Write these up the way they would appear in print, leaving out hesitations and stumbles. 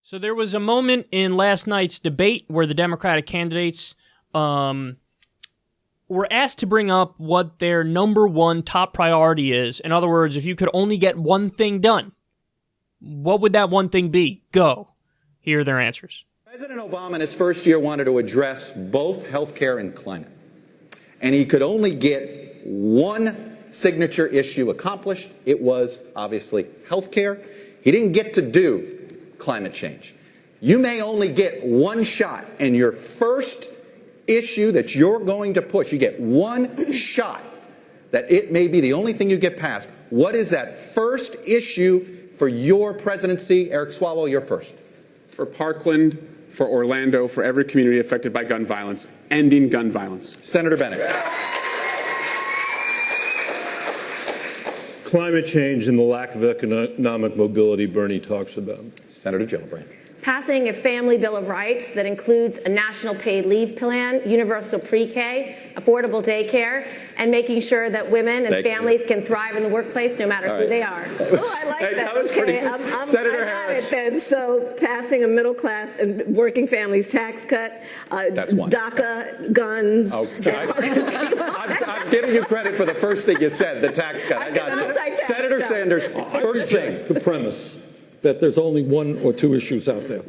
So there was a moment in last night's debate where the Democratic candidates were asked to bring up what their number one top priority is. In other words, if you could only get one thing done, what would that one thing be? Go. Here are their answers. President Obama in his first year wanted to address both healthcare and climate. And he could only get one signature issue accomplished. It was obviously healthcare. He didn't get to do climate change. You may only get one shot, and your first issue that you're going to push, you get one shot that it may be the only thing you get passed. What is that first issue for your presidency? Eric Swalwell, you're first. For Parkland, for Orlando, for every community affected by gun violence, ending gun violence. Senator Bennett. Climate change and the lack of economic mobility Bernie talks about. Senator Gillibrand. Passing a family bill of rights that includes a national paid leave plan, universal pre-K, affordable daycare, and making sure that women and families can thrive in the workplace no matter who they are. Oh, I like that. That was pretty good. Senator Harris. So passing a middle class and working families tax cut, That's one. DACA, guns. Okay. I'm giving you credit for the first thing you said, the tax cut. I got you. Senator Sanders, first thing. The premise that there's only one or two issues out there.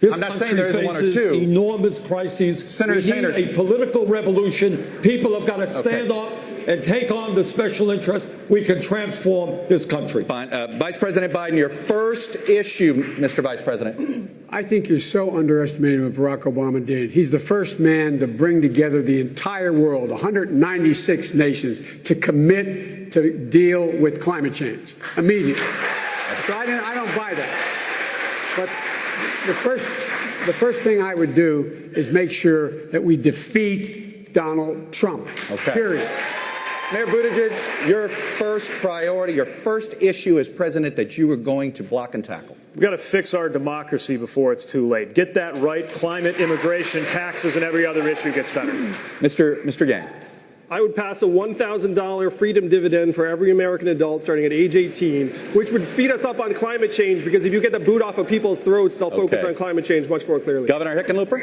This I'm not country saying there isn't one or faces two. enormous crises. Senator we need Sanders. a political revolution. People have got to stand up and take on the special interest. We can transform this country. Fine. Vice President Biden, your first issue, Mr. Vice President. I think you're so underestimating what Barack Obama did. He's the first man to bring together the entire world, 196 nations, to commit to deal with climate change immediately. So I don't buy that. But the first thing I would do is make sure that we defeat Donald Trump. Okay. Period. Mayor Buttigieg, your first priority, your first issue as president that you were going to block and tackle. We've got to fix our democracy before it's too late. Get that right. Climate, immigration, taxes, and every other issue gets better. Mr. Yang. I would pass a $1,000 freedom dividend for every American adult starting at age 18, which would speed us up on climate change, because if you get the boot off of people's throats, they'll focus on climate change much more clearly. Governor Hickenlooper?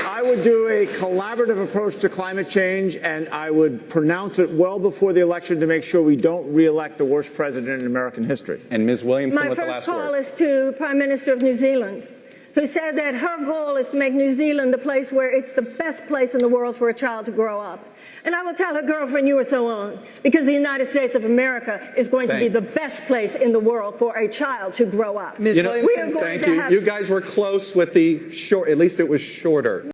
I would do a collaborative approach to climate change, and I would pronounce it well before the election to make sure we don't re-elect the worst president in American history. And Ms. Williamson with the My last first call word. is to Prime Minister of New Zealand, who said that her goal is to make New Zealand the place where it's the best place in the world for a child to grow up. And I will tell her girlfriend you are so on, because the United States of America is going to be the best place in the world for a child to grow up. Ms. Williamson, thank you. You guys were close with the short, at least it was shorter.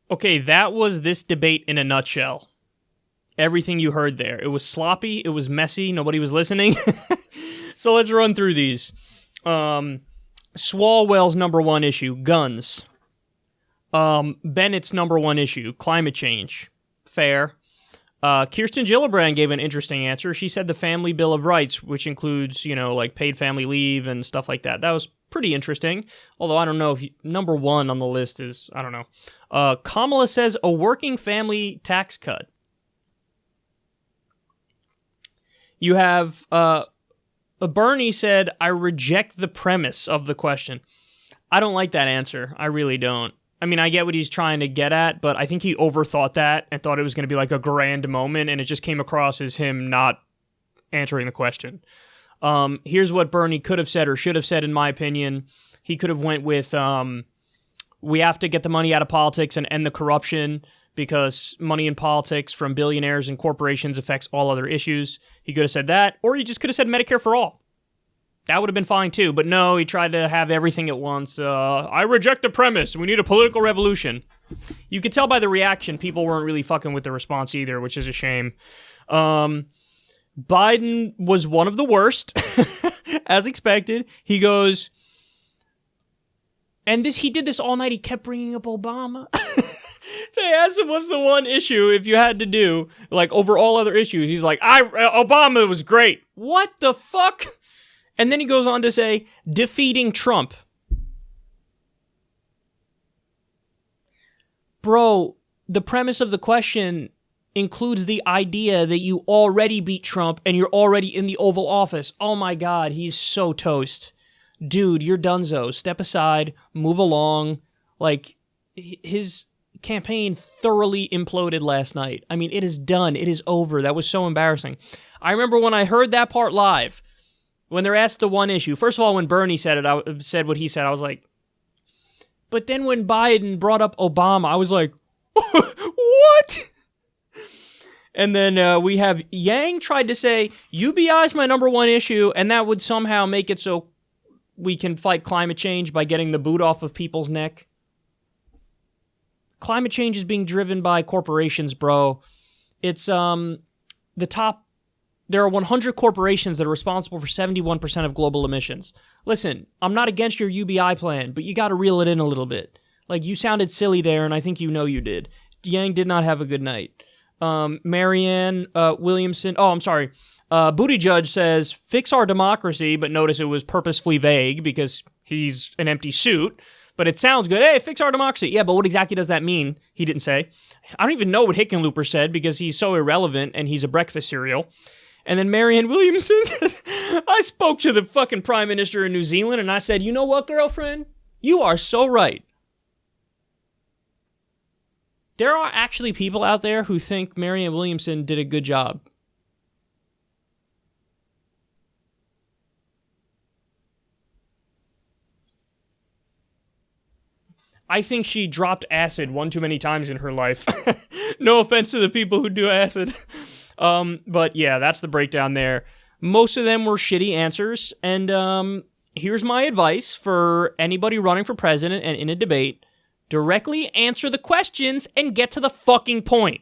Okay, that was this debate in a nutshell. Everything you heard there. It was sloppy. It was messy. Nobody was listening. So let's run through these. Swalwell's number one issue, guns. Bennett's number one issue, climate change. Fair. Kirsten Gillibrand gave an interesting answer. She said the Family Bill of Rights, which includes, like paid family leave and stuff like that. That was pretty interesting. Although I don't know if number one on the list is, I don't know. Kamala says a working family tax cut. You have Bernie said, I reject the premise of the question. I don't like that answer. I really don't. I mean, I get what he's trying to get at, but I think he overthought that and thought it was going to be like a grand moment, and it just came across as him not answering the question. Here's what Bernie could have said or should have said, in my opinion. He could have went with, we have to get the money out of politics and end the corruption, because money in politics from billionaires and corporations affects all other issues. He could have said that, or he just could have said Medicare for all. That would have been fine too, but no, he tried to have everything at once. I reject the premise. We need a political revolution. You could tell by the reaction, people weren't really fucking with the response either, which is a shame. Biden was one of the worst, as expected. He goes, and he did this all night. He kept bringing up Obama. They asked him, what's the one issue if you had to do, like, over all other issues? He's like, Obama was great. What the fuck? And then he goes on to say, defeating Trump. Bro, the premise of the question includes the idea that you already beat Trump and you're already in the Oval Office. Oh my God, he's so toast. Dude, you're donezo. Step aside, move along. Like, his campaign thoroughly imploded last night. I mean, it is done. It is over. That was so embarrassing. I remember when I heard that part live, when they're asked the one issue. First of all, when Bernie said it, I said what he said. I was like, but then when Biden brought up Obama, I was like, what? And then we have Yang tried to say, UBI is my number one issue, and that would somehow make it so we can fight climate change by getting the boot off of people's neck. Climate change is being driven by corporations, bro. It's the top. There are 100 corporations that are responsible for 71% of global emissions. Listen, I'm not against your UBI plan, but you got to reel it in a little bit. Like, you sounded silly there, and I think you know you did. Yang did not have a good night. Marianne Williamson. Oh, I'm sorry. Buttigieg says, fix our democracy, but notice it was purposefully vague because he's an empty suit. But it sounds good. Hey, fix our democracy. Yeah, but what exactly does that mean? He didn't say. I don't even know what Hickenlooper said because he's so irrelevant and he's a breakfast cereal. And then Marianne Williamson, I spoke to the fucking Prime Minister in New Zealand and I said, you know what, girlfriend? You are so right. There are actually people out there who think Marianne Williamson did a good job. I think she dropped acid one too many times in her life. No offense to the people who do acid. But yeah, that's the breakdown there. Most of them were shitty answers. And here's my advice for anybody running for president and in a debate. Directly answer the questions and get to the fucking point.